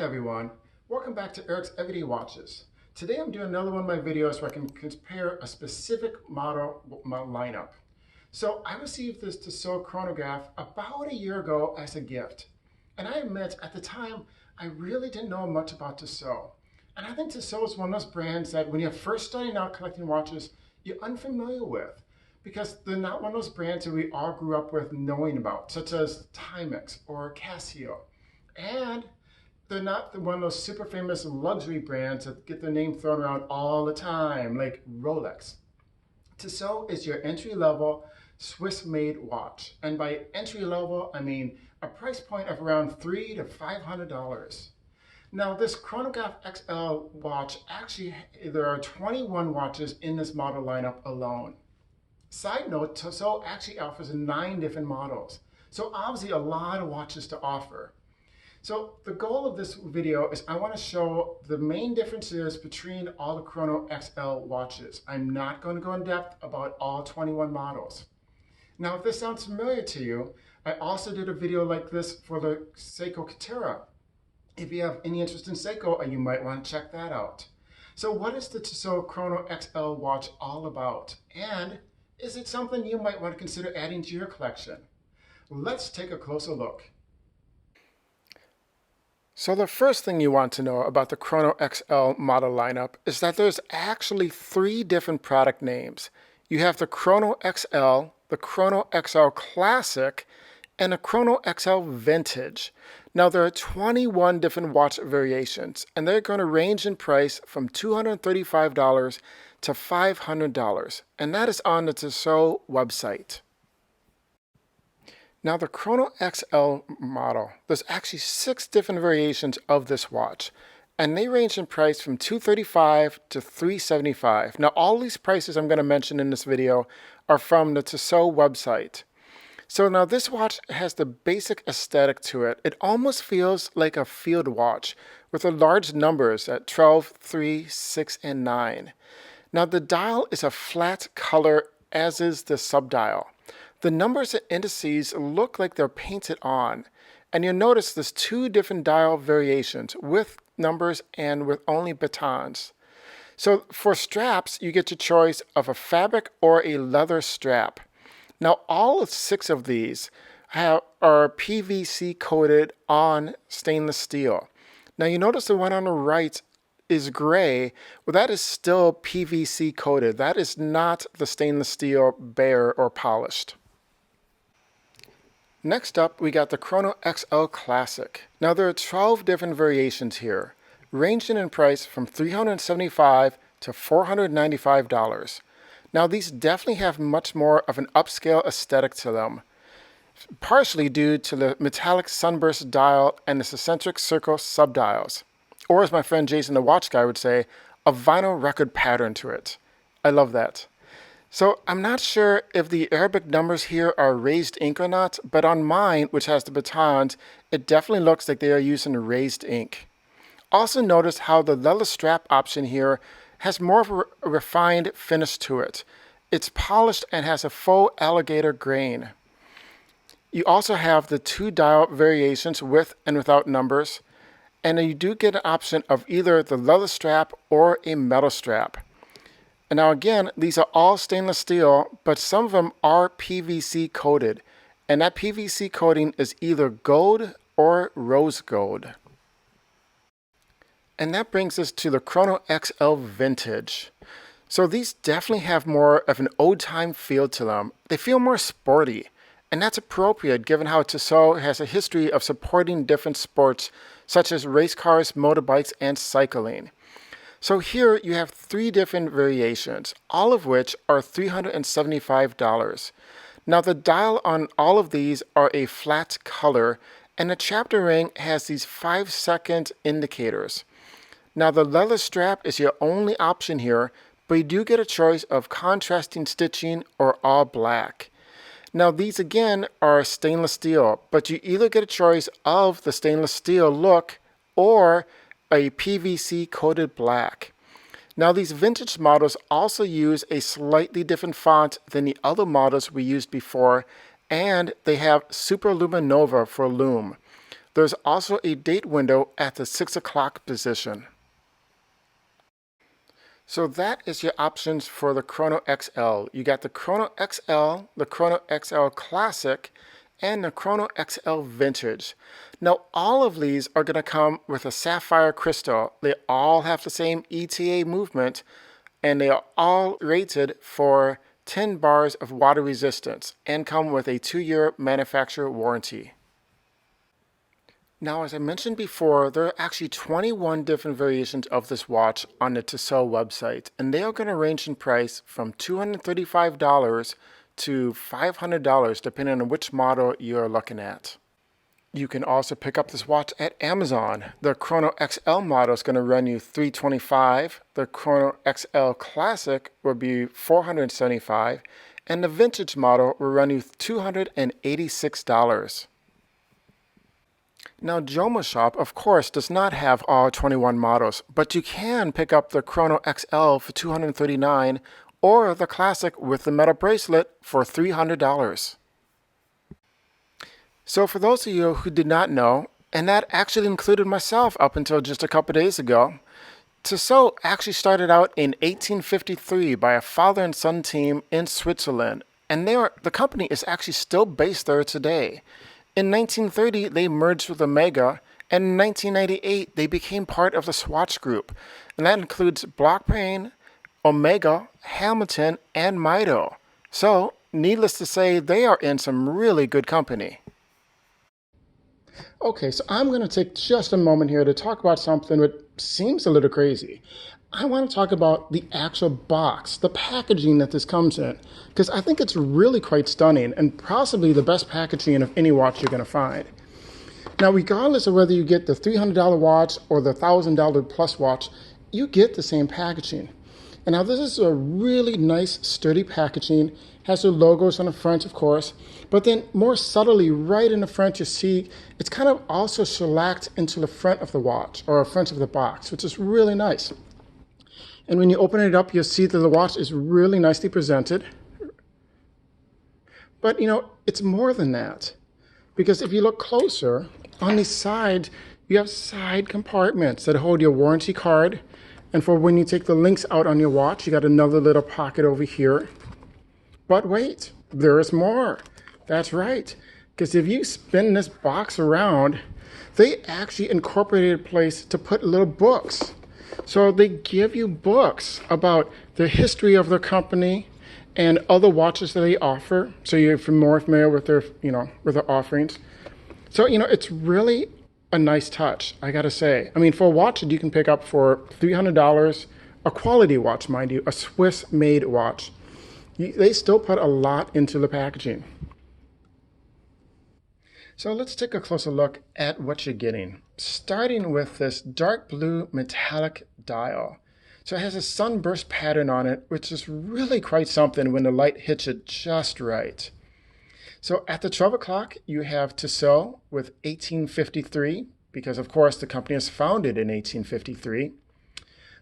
everyone, welcome back to Eric's Everyday Watches. Today I'm doing another one of my videos where I can compare a specific model lineup. So I received this Tissot chronograph about a year ago as a gift. And I admit at the time I really didn't know much about Tissot. And I think Tissot is one of those brands that when you're first starting out collecting watches, you're unfamiliar with. Because they're not one of those brands that we all grew up with knowing about, such as Timex or Casio. And they're not one of those super famous luxury brands that get their name thrown around all the time, like Rolex. Tissot is your entry-level Swiss-made watch. And by entry-level, I mean a price point of around $300 to $500. Now this Chronograph XL watch, actually there are 21 watches in this model lineup alone. Side note, Tissot actually offers 9 different models. So obviously a lot of watches to offer. So the goal of this video is I want to show the main differences between all the Chrono XL watches. I'm not going to go in depth about all 21 models. Now if this sounds familiar to you, I also did a video like this for the Seiko Katera. If you have any interest in Seiko, you might want to check that out. So what is the Tissot Chrono XL watch all about? And is it something you might want to consider adding to your collection? Let's take a closer look. So the first thing you want to know about the Chrono XL model lineup is that there's actually 3 different product names. You have the Chrono XL, the Chrono XL Classic, and the Chrono XL Vintage. Now there are 21 different watch variations, and they're going to range in price from $235 to $500, and that is on the Tissot website. Now the Chrono XL model, there's actually 6 different variations of this watch, and they range in price from $235 to $375. Now all these prices I'm going to mention in this video are from the Tissot website. So now this watch has the basic aesthetic to it. It almost feels like a field watch with the large numbers at 12, 3, 6, and 9. Now the dial is a flat color, as is the subdial. The numbers and indices look like they're painted on, and you'll notice there's 2 different dial variations with numbers and with only batons. So for straps, you get your choice of a fabric or a leather strap. Now all 6 of these are PVC coated on stainless steel. Now you notice the one on the right is gray. Well, that is still PVC coated. That is not the stainless steel bare or polished. Next up, we got the Chrono XL Classic. Now there are 12 different variations here, ranging in price from $375 to $495. Now these definitely have much more of an upscale aesthetic to them, partially due to the metallic sunburst dial and the eccentric circle subdials, or as my friend Jason the watch guy would say, a vinyl record pattern to it. I love that. So I'm not sure if the Arabic numbers here are raised ink or not, but on mine, which has the batons, it definitely looks like they are using raised ink. Also notice how the leather strap option here has more of a refined finish to it. It's polished and has a faux alligator grain. You also have the 2 dial variations with and without numbers, and you do get an option of either the leather strap or a metal strap. And now again, these are all stainless steel, but some of them are PVC coated. And that PVC coating is either gold or rose gold. And that brings us to the Chrono XL Vintage. So these definitely have more of an old-time feel to them. They feel more sporty. And that's appropriate given how Tissot has a history of supporting different sports such as race cars, motorbikes, and cycling. So here you have 3 different variations, all of which are $375. Now the dial on all of these are a flat color, and the chapter ring has these 5-second indicators. Now the leather strap is your only option here, but you do get a choice of contrasting stitching or all black. Now these again are stainless steel, but you either get a choice of the stainless steel look or a PVC coated black. Now these vintage models also use a slightly different font than the other models we used before, and they have Super Luminova for lume. There's also a date window at the 6 o'clock position. So that is your options for the Chrono XL. You got the Chrono XL, the Chrono XL Classic, and the Chrono XL Vintage. Now all of these are going to come with a Sapphire Crystal. They all have the same ETA movement, and they are all rated for 10 bars of water resistance and come with a 2-year manufacturer warranty. Now, as I mentioned before, there are actually 21 different variations of this watch on the Tissot website, and they are going to range in price from $235 to $500 depending on which model you're looking at. You can also pick up this watch at Amazon. The Chrono XL model is going to run you $325, the Chrono XL Classic will be $475, and the Vintage model will run you $286. Now, Joma Shop, of course, does not have all 21 models, but you can pick up the Chrono XL for $239 or the Classic with the metal bracelet for $300. So for those of you who did not know, and that actually included myself up until just a couple days ago, Tissot actually started out in 1853 by a father and son team in Switzerland, and the company is actually still based there today. In 1930, they merged with Omega, and in 1998, they became part of the Swatch Group, and that includes Blancpain, Omega, Hamilton, and Mido. So, needless to say, they are in some really good company. Okay, so I'm going to take just a moment here to talk about something that seems a little crazy. I want to talk about the actual box, the packaging that this comes in, because I think it's really quite stunning and possibly the best packaging of any watch you're going to find. Now, regardless of whether you get the $300 watch or the $1,000 plus watch, you get the same packaging. And now this is a really nice, sturdy packaging, has the logos on the front, of course, but then more subtly, right in the front, you see it's kind of also shellacked into the front of the watch or front of the box, which is really nice. And when you open it up, you'll see that the watch is really nicely presented. But, it's more than that. Because if you look closer, on the side, you have side compartments that hold your warranty card. And for when you take the links out on your watch, you got another little pocket over here. But wait, there is more. That's right. Because if you spin this box around, they actually incorporated a place to put little books. So they give you books about the history of their company and other watches that they offer. So you're more familiar with their, with their offerings. So, it's really a nice touch, I gotta say. I mean, for a watch that you can pick up for $300, a quality watch, mind you, a Swiss-made watch, they still put a lot into the packaging. So let's take a closer look at what you're getting, starting with this dark blue metallic dial. So it has a sunburst pattern on it, which is really quite something when the light hits it just right. So at the 12 o'clock, you have Tissot with 1853, because of course the company was founded in 1853.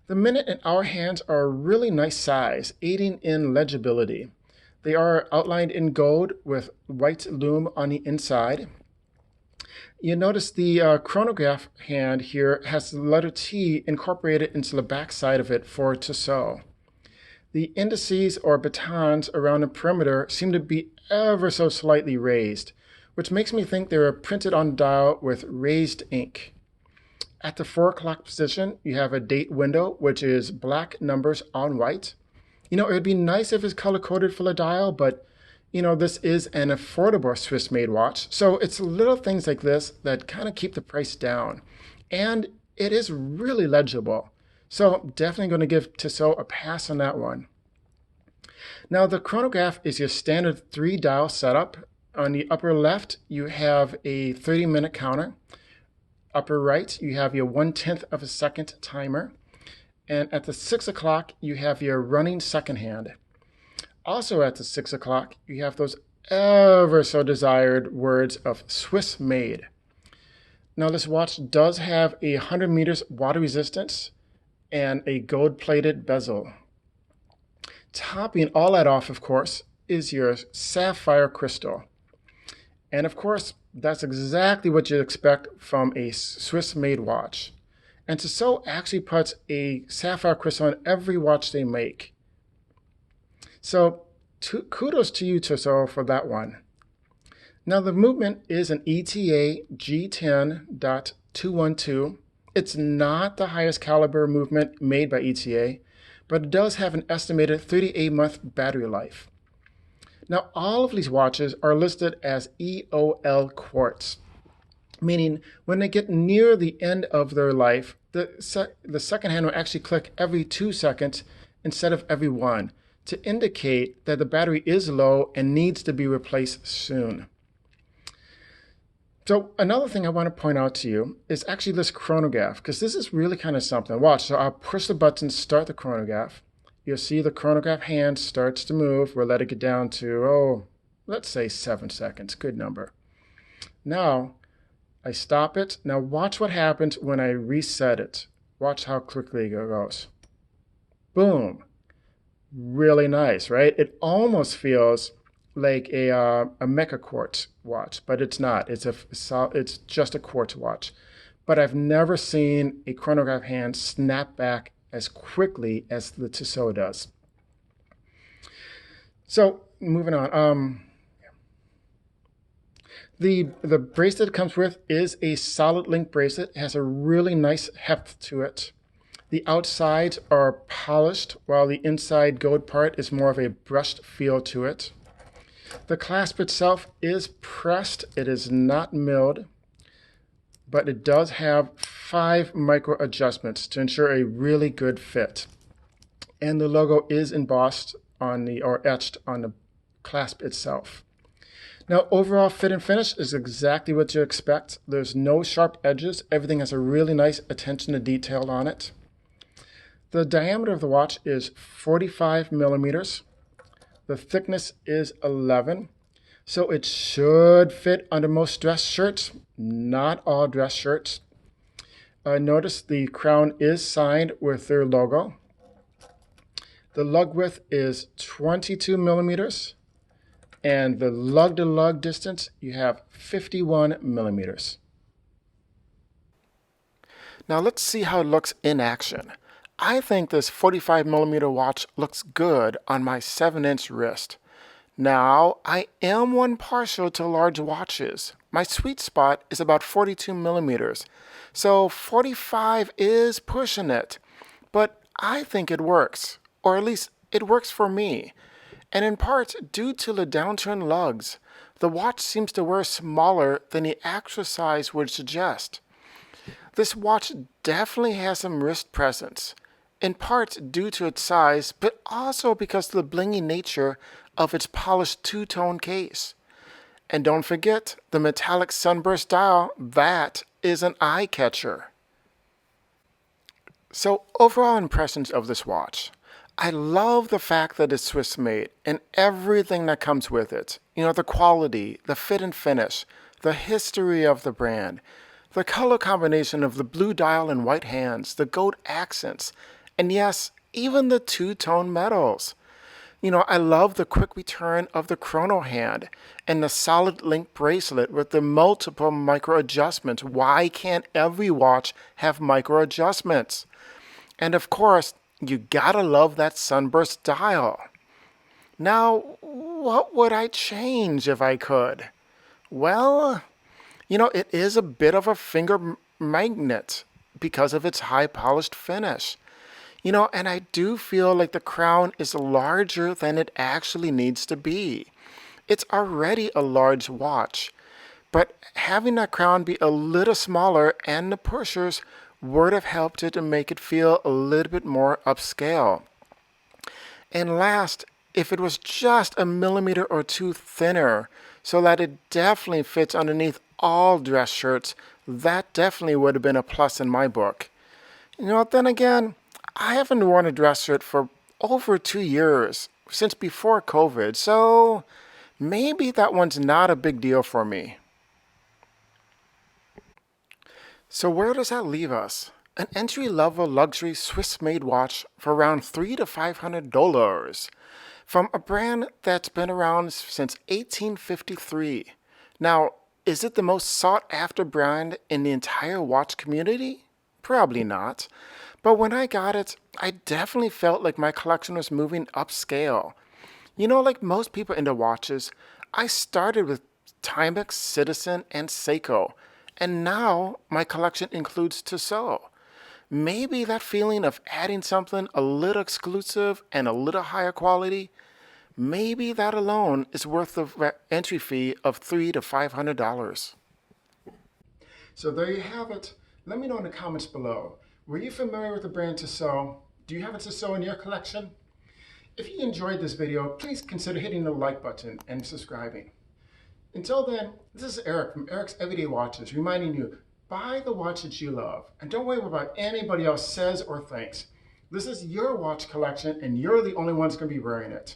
The minute and hour hands are a really nice size, aiding in legibility. They are outlined in gold with white lume on the inside. You notice the chronograph hand here has the letter T incorporated into the back side of it for Tissot. The indices or batons around the perimeter seem to be ever so slightly raised, which makes me think they were printed on the dial with raised ink. At the 4 o'clock position, you have a date window, which is black numbers on white. It would be nice if it's color-coded for the dial, but this is an affordable Swiss-made watch. So it's little things like this that kind of keep the price down. And it is really legible. So definitely going to give Tissot a pass on that one. Now the chronograph is your standard 3-dial setup. On the upper left, you have a 30-minute counter. Upper right, you have your 1/10 of a second timer. And at the 6 o'clock, you have your running second hand. Also at the 6 o'clock, you have those ever so desired words of Swiss made. Now this watch does have 100 meters water resistance and a gold-plated bezel. Topping all that off, of course, is your Sapphire Crystal. And of course, That's exactly what you'd expect from a Swiss-made watch. And Tissot actually puts a sapphire crystal on every watch they make. So kudos to you, Tissot, for that one. Now the movement is an ETA G10.212. It's not the highest caliber movement made by ETA, but it does have an estimated 38-month battery life. Now all of these watches are listed as E.O.L quartz, meaning when they get near the end of their life, the second hand will actually click every 2 seconds instead of every 1 to indicate that the battery is low and needs to be replaced soon. So another thing I want to point out to you is actually this chronograph, because this is really kind of something. Watch, so I'll push the button, start the chronograph. You'll see the chronograph hand starts to move. We'll let it get down to, let's say 7 seconds, good number. Now, I stop it. Now watch what happens when I reset it. Watch how quickly it goes. Boom. Really nice, right? It almost feels like a mecha quartz watch, but it's not. It's just a quartz watch. But I've never seen a chronograph hand snap back as quickly as the Tissot does. So moving on. The bracelet it comes with is a solid link bracelet. It has a really nice heft to it. The outsides are polished, while the inside gold part is more of a brushed feel to it. The clasp itself is pressed. It is not milled, but it does have 5 micro adjustments to ensure a really good fit. And the logo is embossed or etched on the clasp itself. Now, overall fit and finish is exactly what you expect. There's no sharp edges. Everything has a really nice attention to detail on it. The diameter of the watch is 45 millimeters. The thickness is 11. So it should fit under most dress shirts, not all dress shirts. Notice the crown is signed with their logo. The lug width is 22 millimeters. And the lug-to-lug distance, you have 51 millimeters. Now let's see how it looks in action. I think this 45 millimeter watch looks good on my 7-inch wrist. Now, I am one partial to large watches. My sweet spot is about 42 millimeters. So 45 is pushing it. But I think it works, or at least it works for me. And in part due to the downturned lugs, the watch seems to wear smaller than the actual size would suggest. This watch definitely has some wrist presence, in part due to its size, but also because of the blingy nature of its polished two-tone case. And don't forget the metallic sunburst dial, that is an eye-catcher. So overall impressions of this watch. I love the fact that it's Swiss-made and everything that comes with it. You know, the quality, the fit and finish, the history of the brand, the color combination of the blue dial and white hands, the gold accents, and yes, even the two-tone metals. You know, I love the quick return of the chrono hand and the solid link bracelet with the multiple micro adjustments. Why can't every watch have micro adjustments? And of course, you gotta love that sunburst dial. Now, what would I change if I could? Well, you know, it is a bit of a finger magnet because of its high polished finish. You know, and I do feel like the crown is larger than it actually needs to be. It's already a large watch, but having that crown be a little smaller and the pushers would have helped it to make it feel a little bit more upscale. And last, if it was just a millimeter or two thinner so that it definitely fits underneath all dress shirts, that definitely would have been a plus in my book. You know, then again, I haven't worn a dress shirt for over 2 years, since before COVID, so maybe that one's not a big deal for me. So where does that leave us? An entry-level luxury Swiss-made watch for around $300 to $500 from a brand that's been around since 1853. Now, Is it the most sought after brand in the entire watch community? Probably not. But when I got it, I definitely felt like my collection was moving upscale. Like most people into watches, I started with Timex, Citizen, and Seiko, and now my collection includes Tissot. Maybe that feeling of adding something a little exclusive and a little higher quality, maybe that alone is worth the entry fee of $300 to $500. So there you have it. Let me know in the comments below. Were you familiar with the brand Tissot? Do you have a Tissot in your collection? If you enjoyed this video, please consider hitting the like button and subscribing. Until then, this is Eric from Eric's Everyday Watches reminding you, buy the watches you love and don't worry about what anybody else says or thinks. This is your watch collection and you're the only one that's going to be wearing it.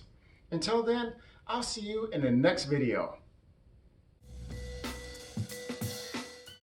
Until then, I'll see you in the next video.